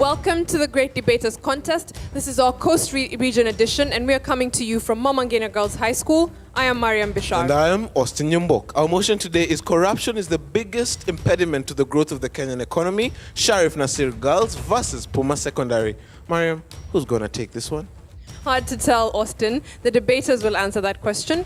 Welcome to the Great Debaters Contest. This is our Coast Region edition, and we are coming to you from Momangena Girls High School. I am Mariam Bishar. And I am Austin Nyambok. Our motion today is corruption is the biggest impediment to the growth of the Kenyan economy. Shariff Nassir Girls versus Puma Secondary. Mariam, who's going to take this one? Hard to tell, Austin. The debaters will answer that question.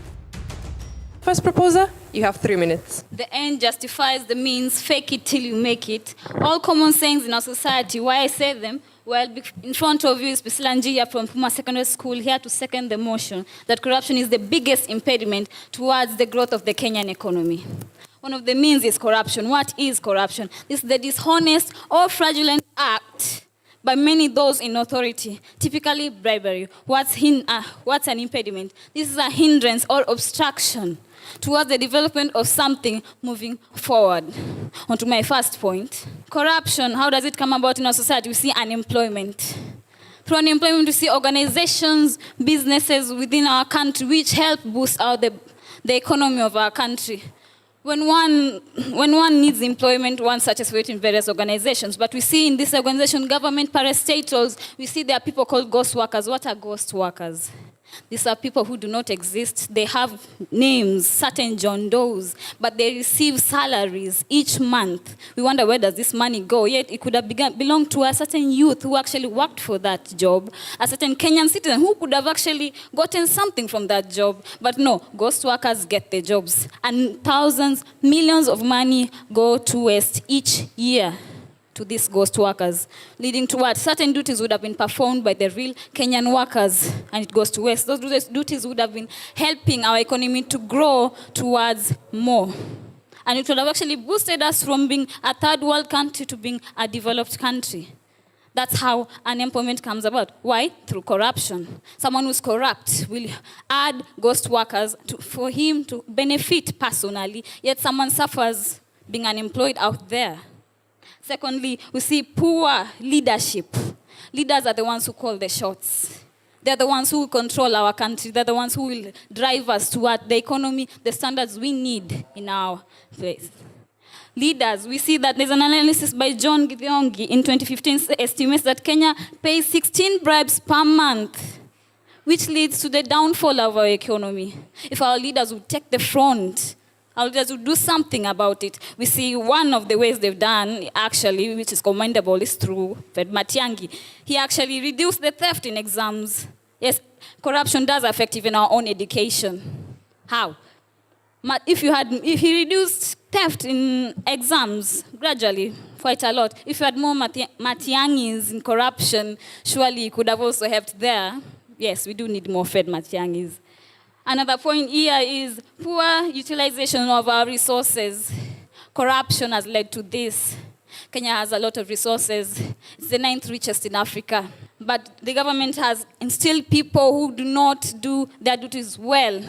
First proposer, you have 3 minutes. The end justifies the means, fake it till you make it. All common sayings in our society. Why I say them? Well, in front of you is Pisilanjia from Puma Secondary School, here to second the motion that corruption is the biggest impediment towards the growth of the Kenyan economy. One of the means is corruption. What is corruption? This is the dishonest or fraudulent act by many those in authority, typically bribery. What's an impediment? This is a hindrance or obstruction towards the development of something moving forward. On to my first point. Corruption, how does it come about in our society? We see unemployment. Through unemployment, we see organizations, businesses within our country which help boost out the economy of our country. When one needs employment, one searches for it in various organizations. But we see in this organization, government parastatals, we see there are people called ghost workers. What are ghost workers? These are people who do not exist. They have names, certain John Does, but they receive salaries each month. We wonder, where does this money go? Yet it could have belonged to a certain youth who actually worked for that job, a certain Kenyan citizen who could have actually gotten something from that job. But no, ghost workers get the jobs. And thousands, millions of money go to waste each year to these ghost workers, leading to what? Certain duties would have been performed by the real Kenyan workers, and it goes to waste. Those duties would have been helping our economy to grow towards more. And it would have actually boosted us from being a third world country to being a developed country. That's how unemployment comes about. Why? Through corruption. Someone who's corrupt will add ghost workers for him to benefit personally, yet someone suffers being unemployed out there. Secondly, we see poor leadership. Leaders are the ones who call the shots. They're the ones who control our country. They're the ones who will drive us toward the economy, the standards we need in our place. Leaders, we see that there's an analysis by John Githiongi in 2015 estimates that Kenya pays 16 bribes per month, which leads to the downfall of our economy. If our leaders would take the front, our leaders would do something about it. We see one of the ways they've done, actually, which is commendable, is through Fred Matiang'i. He actually reduced the theft in exams. Yes, corruption does affect even our own education. How? If he reduced theft in exams gradually, quite a lot, if you had more Matiang'is in corruption, surely he could have also helped there. Yes, we do need more Fred Matiang'is. Another point here is poor utilization of our resources. Corruption has led to this. Kenya has a lot of resources. It's the 9th richest in Africa. But the government has instilled people who do not do their duties well.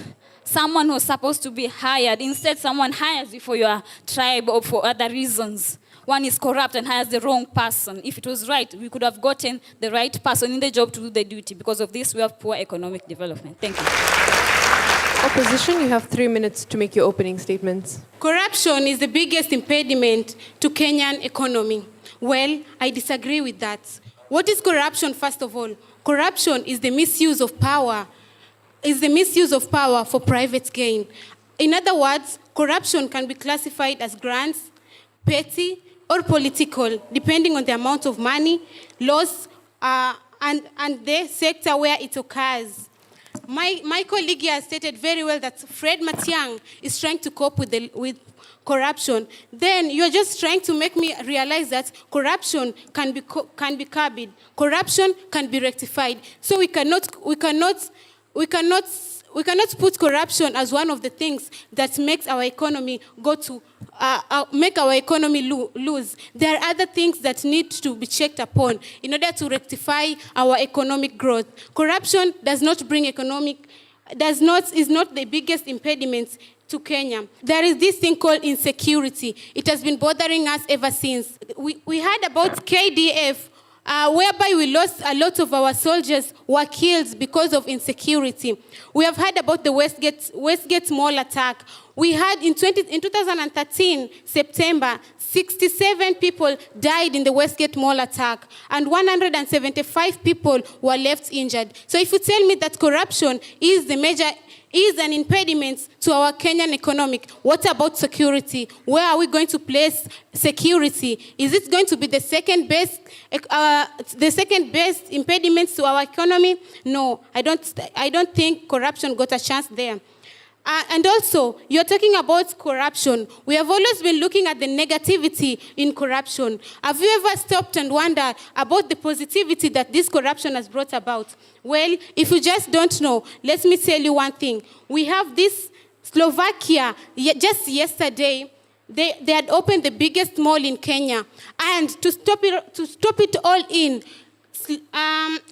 Someone who's supposed to be hired, instead someone hires you for your tribe or for other reasons. One is corrupt and hires the wrong person. If it was right, we could have gotten the right person in the job to do the duty. Because of this, we have poor economic development. Thank you. Opposition, you have 3 minutes to make your opening statements. Corruption is the biggest impediment to Kenyan economy. Well, I disagree with that. What is corruption, first of all? Corruption is the misuse of power. For private gain. In other words, corruption can be classified as grants, petty, or political, depending on the amount of money, loss, and the sector where it occurs. My colleague here stated very well that Fred Matiang'i is trying to cope with corruption. Then you're just trying to make me realize that corruption can be curbed. Corruption can be rectified. So we cannot put corruption as one of the things that makes our economy lose. There are other things that need to be checked upon in order to rectify our economic growth. Corruption is not the biggest impediment to Kenya. There is this thing called insecurity. It has been bothering us ever since. We heard about KDF, whereby we lost a lot of our soldiers were killed because of insecurity. We have heard about the Westgate Mall attack. We had in 2013, September, 67 people died in the Westgate Mall attack, and 175 people were left injured. So if you tell me that corruption is an impediment to our Kenyan economy, what about security? Where are we going to place security? Is it going to be the second best impediment to our economy? No, I don't think corruption got a chance there. And also, you're talking about corruption. We have always been looking at the negativity in corruption. Have you ever stopped and wondered about the positivity that this corruption has brought about? Well, if you just don't know, let me tell you one thing. We have this Slovakia, just yesterday, they had opened the biggest mall in Kenya. And to stop it all in,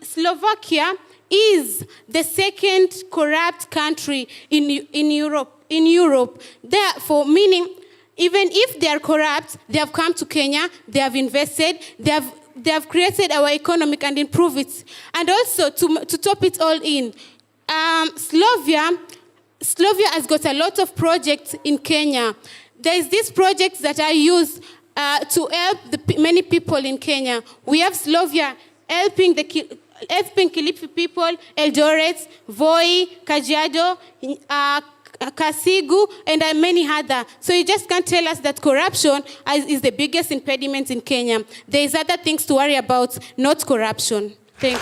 Slovakia is the second corrupt country in Europe. Therefore, meaning, even if they are corrupt, they have come to Kenya, they have invested, they have created our economy and improved it. And also, to top it all in, Slovenia has got a lot of projects in Kenya. There is these projects that are used to help many people in Kenya. We have Slovenia helping Kilifi people, Eldoret, Voi, Kajiado, Kasigu, and many other. So you just can't tell us that corruption is the biggest impediment in Kenya. There's other things to worry about, not corruption. Thank you.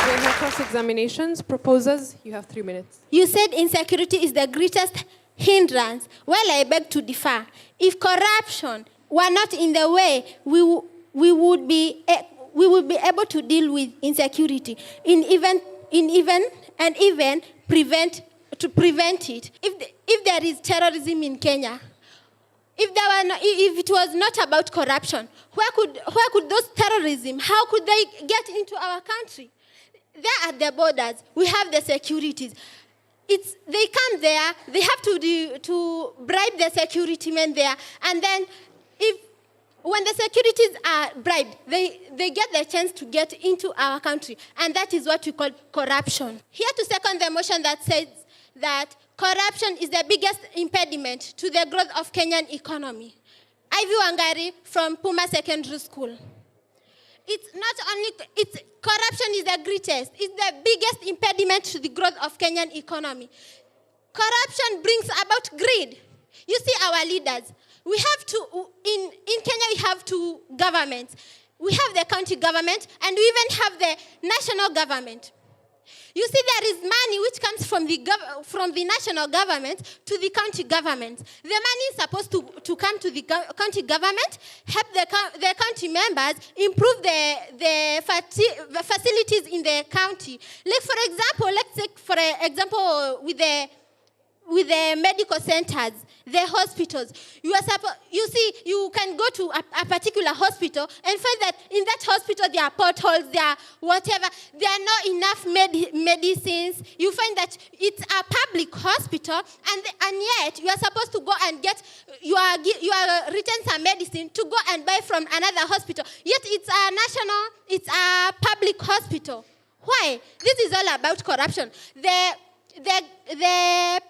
We'll have cross-examinations. Proposers, you have 3 minutes. You said insecurity is the greatest hindrance. Well, I beg to differ. If corruption were not in the way, we would be able to deal with insecurity and even prevent it. If there is terrorism in Kenya, if it was not about corruption, where could those terrorism? How could they get into our country? There at the borders, we have the securities. They come there. They have to bribe the security men there, and then when the securities are bribed, they get the chance to get into our country, and that is what we call corruption. Here to second the motion that says that corruption is the biggest impediment to the growth of Kenyan economy. Ivy Wangari from Puma Secondary School. Corruption is the greatest, it's the biggest impediment to the growth of Kenyan economy. Corruption brings about greed. You see our leaders. We have in Kenya we have two governments. We have the county government and we even have the national government. You see, there is money which comes from the national government to the county government. The money is supposed to come to the county government, help the county members improve the facilities in the county. Like let's take for example with the medical centers, the hospitals. You can go to a particular hospital and find that in that hospital there are potholes, there are whatever, there are not enough medicines. You find that it's a public hospital, and yet you are supposed to go and get, you are written some medicine to go and buy from another hospital. Yet it's a public hospital. Why? This is all about corruption. The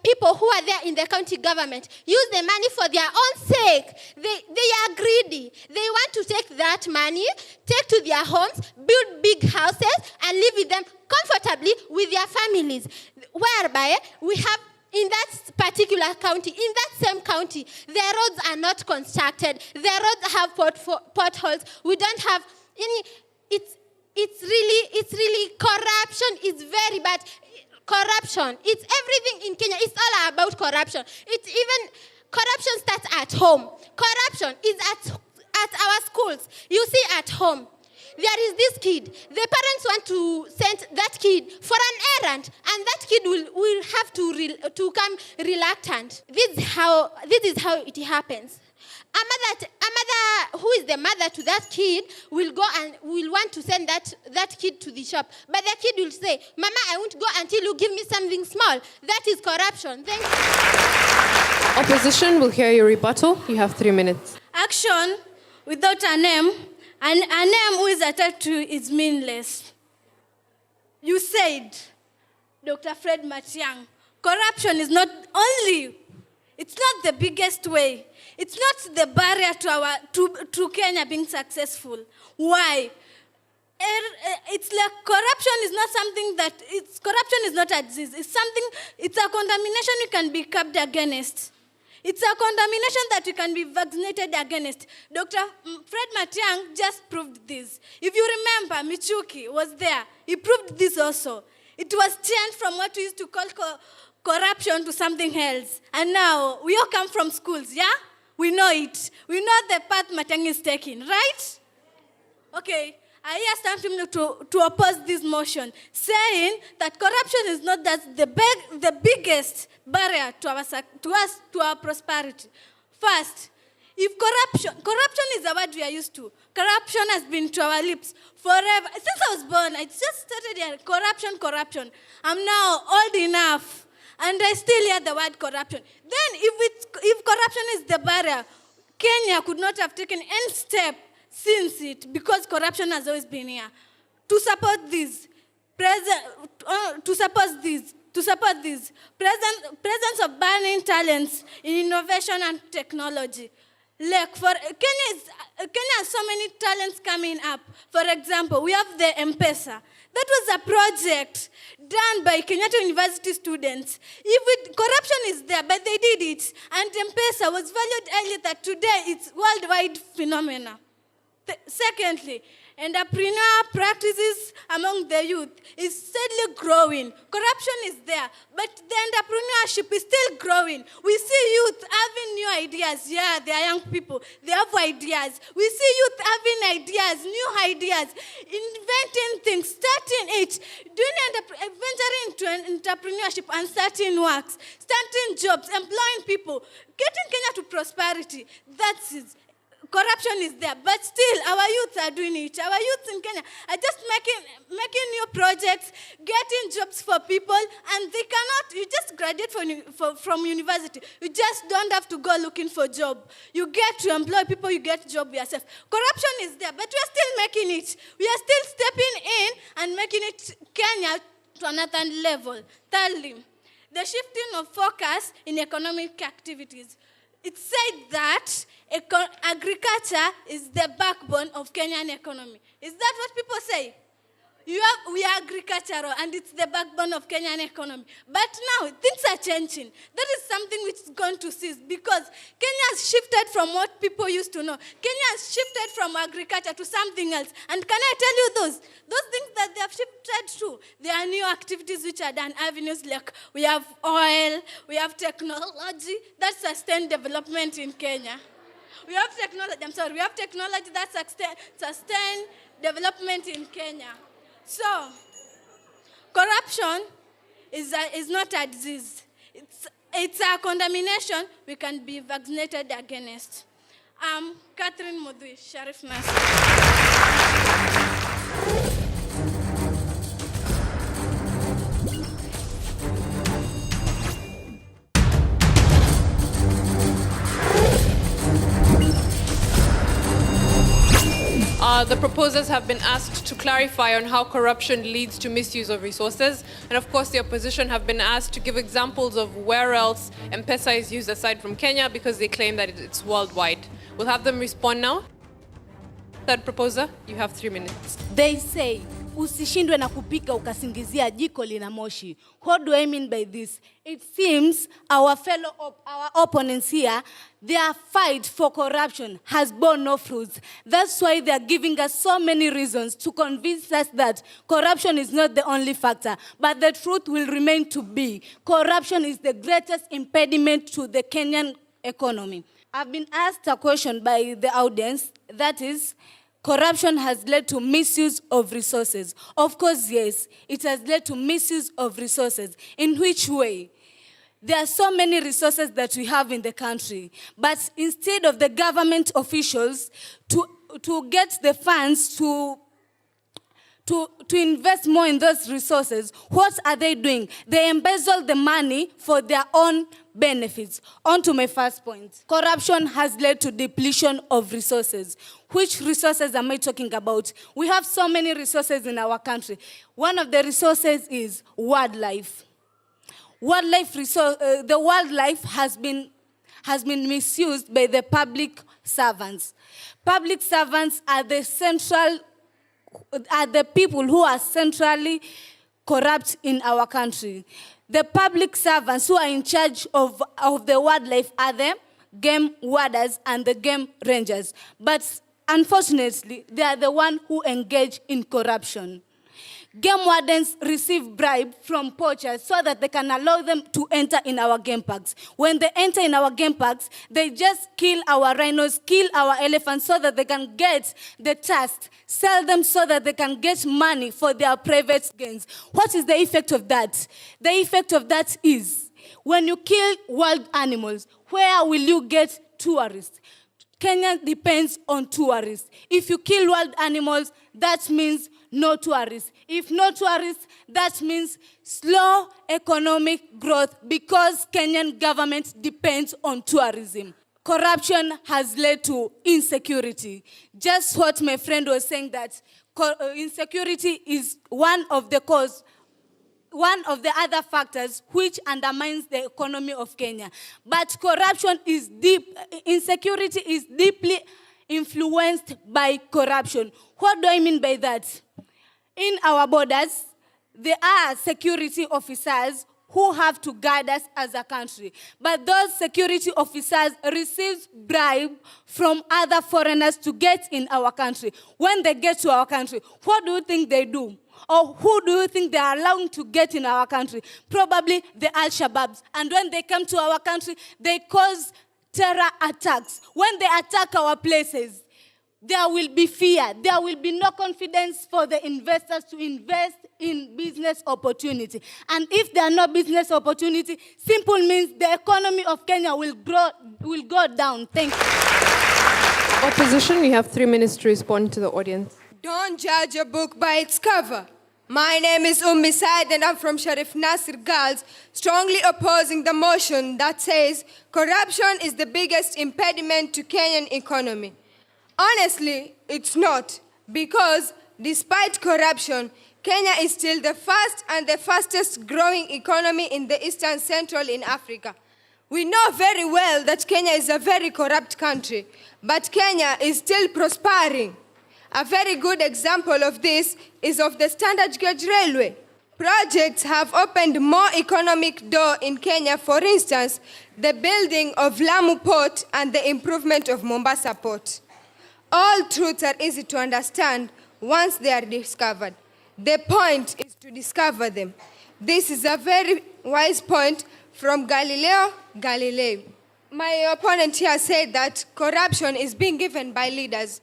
people who are there in the county government use the money for their own sake. They are greedy. They want to take that money, take to their homes, build big houses, and live with them comfortably with their families. Whereby we have in that particular county, in that same county, the roads are not constructed. The roads have potholes. We don't have any. It's really corruption is very bad. Corruption. It's everything in Kenya. It's all about corruption. Corruption starts at home. Corruption is at our schools. You see at home. There is this kid. The parents want to send that kid for an errand, and that kid will have to come reluctant. This is how it happens. A mother who is the mother to that kid will go and will want to send that kid to the shop. But the kid will say, Mama, I won't go until you give me something small. That is corruption. Thank you. Opposition will hear your rebuttal. You have 3 minutes. Action without a name who is attached to is meaningless. You said, Dr. Fred Matiang'i, corruption is not the biggest way. it's not the barrier to Kenya being successful. Why? It's like corruption is not something that, corruption is not a disease. It's a contamination you can be curbed against. It's a contamination that you can be vaccinated against. Dr. Fred Matiang'i just proved this. If you remember, Michuki was there. He proved this also. It was changed from what we used to call corruption to something else. And now, we all come from schools, yeah? We know it. We know the path Matiang'i is taking, right? Okay. I hear some people to oppose this motion, saying that corruption is not the biggest barrier to our prosperity. First, if corruption is a word we are used to. Corruption has been to our lips forever. Since I was born, I just started hearing corruption. I'm now old enough, and I still hear the word corruption. Then, if corruption is the barrier, Kenya could not have taken any step since it, because corruption has always been here. To support this, presence of burning talents in innovation and technology. Like Kenya has so many talents coming up. For example, we have the M-Pesa. That was a project done by Kenyatta University students. Corruption is there, but they did it. And M-Pesa was valued earlier that today it's worldwide phenomena. Secondly, entrepreneurial practices among the youth is steadily growing. Corruption is there, but the entrepreneurship is still growing. We see youth having new ideas. Yeah, they are young people. They have ideas. We see youth having ideas, new ideas, inventing things, starting it, venturing into entrepreneurship and starting works, starting jobs, employing people, getting Kenya to prosperity. That's it. Corruption is there, but still our youth are doing it. Our youth in Kenya are just making new projects, getting jobs for people, and they cannot, you just graduate from university. You just don't have to go looking for a job. You get to employ people, you get a job yourself. Corruption is there, but we are still making it. We are still stepping in and making it Kenya to another level. Thirdly, the shifting of focus in economic activities. It said that agriculture is the backbone of Kenyan economy. Is that what people say? We are agricultural and it's the backbone of Kenyan economy. But now things are changing. That is something which is going to cease because Kenya has shifted from what people used to know. Kenya has shifted from agriculture to something else. And can I tell you those things that they have shifted to? There are new activities which are done, avenues like we have oil, we have technology that sustain development in Kenya. We have technology that sustain development in Kenya. So, corruption is not a disease. It's a contamination we can be vaccinated against. Catherine Mudui, Shariff Nassir. The proposers have been asked to clarify on how corruption leads to misuse of resources. And of course, the opposition have been asked to give examples of where else M-Pesa is used aside from Kenya because they claim that it's worldwide. We'll have them respond now. Third proposer, you have 3 minutes. They say, usishindwe na kupika ukasingizia jiko lina moshi. What do I mean by this? It seems our opponents here, their fight for corruption has borne no fruits. That's why they are giving us so many reasons to convince us that corruption is not the only factor. But the truth will remain to be, corruption is the greatest impediment to the Kenyan economy. I've been asked a question by the audience, that is, corruption has led to misuse of resources. Of course, yes, it has led to misuse of resources. In which way? There are so many resources that we have in the country, but instead of the government officials to get the funds to invest more in those resources, what are they doing? They embezzle the money for their own benefits. On to my first point. Corruption has led to depletion of resources. Which resources am I talking about? We have so many resources in our country. One of the resources is wildlife. The wildlife has been has been misused by the public servants. Public servants are the people who are centrally corrupt in our country. The public servants who are in charge of the wildlife are the game warders and the game rangers. But unfortunately, they are the ones who engage in corruption. Game wardens receive bribe from poachers so that they can allow them to enter in our game parks. When they enter in our game parks, they just kill our rhinos, kill our elephants so that they can get the tusk, sell them so that they can get money for their private gains. What is the effect of that? The effect of that is, when you kill wild animals, where will you get tourists? Kenya depends on tourists. If you kill wild animals, that means no tourists. If no tourists, that means slow economic growth because Kenyan government depends on tourism. Corruption has led to insecurity. Just what my friend was saying, that insecurity is one of the other factors which undermines the economy of Kenya. But insecurity is deeply influenced by corruption. What do I mean by that? In our borders, there are security officers who have to guide us as a country. But those security officers receive bribe from other foreigners to get in our country. When they get to our country, what do you think they do? Or who do you think they are allowing to get in our country? Probably the Al-Shabaabs. And when they come to our country, they cause terror attacks. When they attack our places, there will be fear. There will be no confidence for the investors to invest in business opportunity. And if there are no business opportunity, simple means the economy of Kenya will go down. Thank you. Opposition, you have 3 minutes to respond to the audience. Don't judge a book by its cover. My name is Said and I'm from Shariff Nassir Girls, strongly opposing the motion that says corruption is the biggest impediment to Kenyan economy. Honestly, it's not, because despite corruption, Kenya is still the first and the fastest growing economy in the Eastern Central in Africa. We know very well that Kenya is a very corrupt country, but Kenya is still prospering. A very good example of this is of the standard gauge railway. Projects have opened more economic door in Kenya, for instance, the building of Lamu Port and the improvement of Mombasa Port. All truths are easy to understand once they are discovered. The point is to discover them. This is a very wise point from Galileo Galilei. My opponent here said that corruption is being given by leaders.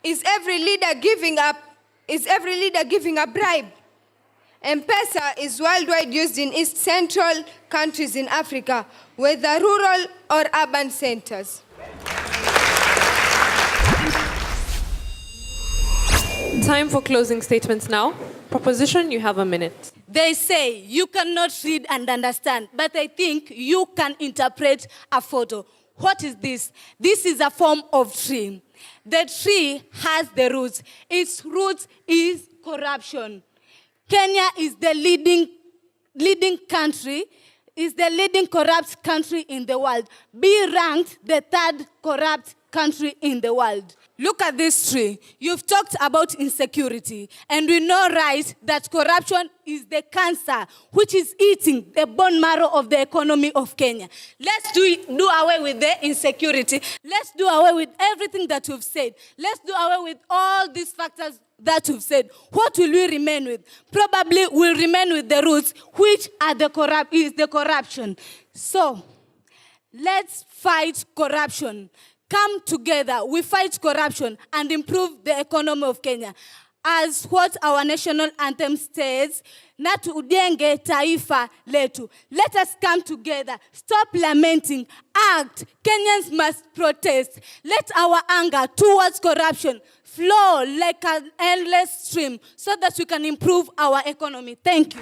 Is every leader giving a bribe? M-Pesa is worldwide used in East Central countries in Africa, whether rural or urban centers. Time for closing statements now. Proposition, you have a minute. They say you cannot read and understand, but I think you can interpret a photo. What is this? This is a form of tree. The tree has the roots. Its roots is corruption. Kenya is the leading country, is the leading corrupt country in the world. Be ranked the 3rd corrupt country in the world. Look at this tree. You've talked about insecurity, and we know, right, that corruption is the cancer which is eating the bone marrow of the economy of Kenya. Let's do away with the insecurity. Let's do away with everything that you've said. Let's do away with all these factors that you've said. What will we remain with? Probably we'll remain with the roots, which are the corruption. So, let's fight corruption. Come together, we fight corruption and improve the economy of Kenya. As what our national anthem says, na tujenge taifa letu. Let us come together, stop lamenting, act. Kenyans must protest. Let our anger towards corruption flow like an endless stream so that we can improve our economy. Thank you.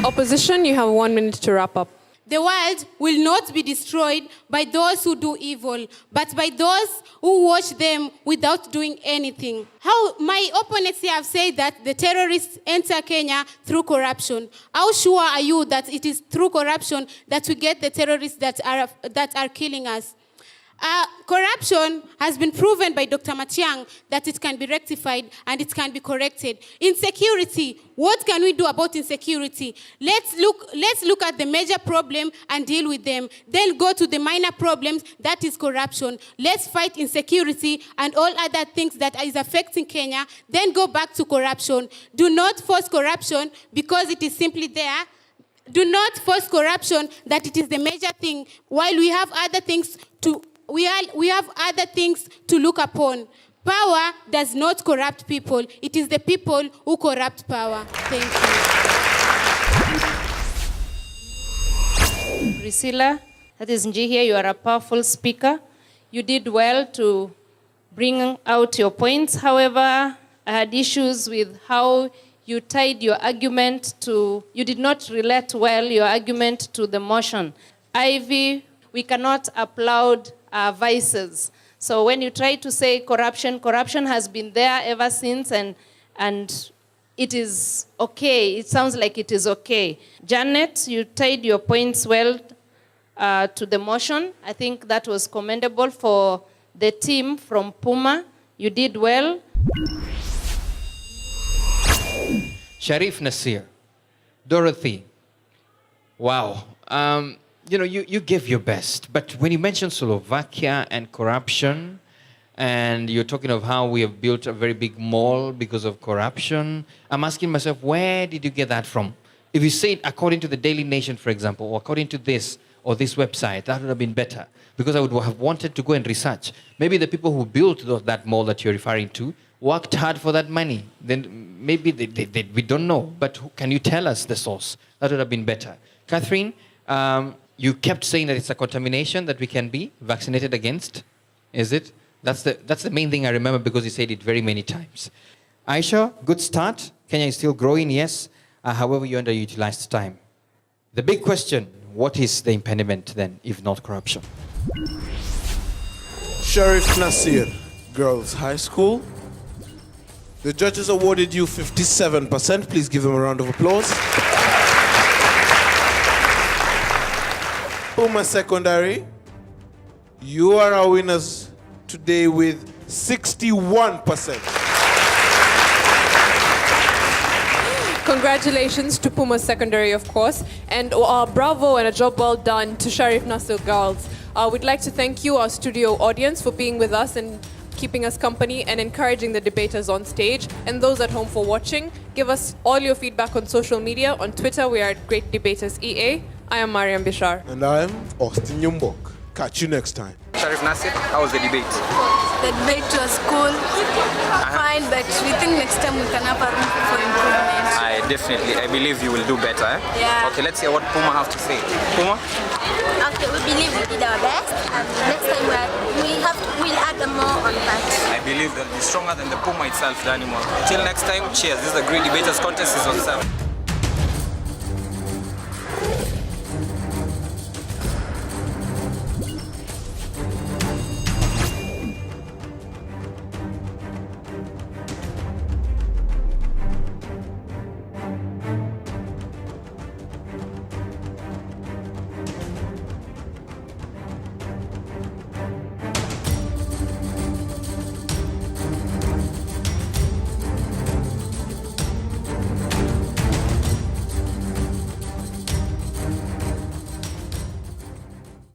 Opposition, you have 1 minute to wrap up. The world will not be destroyed by those who do evil, but by those who watch them without doing anything. How my opponents here have said that the terrorists enter Kenya through corruption. How sure are you that it is through corruption that we get the terrorists that are killing us? Corruption has been proven by Dr. Matiang that it can be rectified and it can be corrected. Insecurity, what can we do about insecurity? Let's look at the major problem and deal with them. Then go to the minor problems, that is corruption. Let's fight insecurity and all other things that is affecting Kenya. Then go back to corruption. Do not force corruption because it is simply there. Do not force corruption that it is the major thing while we have other things to look upon. Power does not corrupt people. It is the people who corrupt power. Thank you. Priscilla, that is Njihia, you are a powerful speaker. You did well to bring out your points. However, I had issues with how you tied your argument to, you did not relate well your argument to the motion. Ivy, we cannot applaud vices. So when you try to say corruption has been there ever since, and it is okay. It sounds like it is okay. Janet, you tied your points well to the motion. I think that was commendable for the team from Puma. You did well. Shariff Nassir, Dorothy, wow. You gave your best, but when you mentioned Slovakia and corruption, and you're talking of how we have built a very big mall because of corruption, I'm asking myself, where did you get that from? If you say it according to the Daily Nation, for example, or according to this or this website, that would have been better, because I would have wanted to go and research. Maybe the people who built that mall that you're referring to worked hard for that money. Then maybe we don't know, but can you tell us the source? That would have been better. Catherine, you kept saying that it's a contamination that we can be vaccinated against. Is it? That's the main thing I remember, because you said it very many times. Aisha, good start. Kenya is still growing, yes. However, you underutilized time. The big question, what is the impediment then, if not corruption? Shariff Nassir, Girls High School. The judges awarded you 57%. Please give them a round of applause. Puma Secondary, you are our winners today with 61%. Congratulations to Puma Secondary, of course, and bravo and a job well done to Shariff Nassir Girls. We'd like to thank you, our studio audience, for being with us and keeping us company and encouraging the debaters on stage, and those at home for watching. Give us all your feedback on social media. On Twitter, we are at Great Debaters EA. I am Mariam Bishar. And I am Austin Yumbok. Catch you next time. Shariff Nassir, how was the debate? The debate was cool, fine, but we think next time we can have a room for improvement. I believe you will do better. Eh? Yeah. Okay, let's hear what Puma have to say. Puma? Okay, we believe we did our best, and next time we'll add more on that. I believe they'll be stronger than the Puma itself, the animal. Till next time, cheers. This is the Great Debaters Contest Season 7.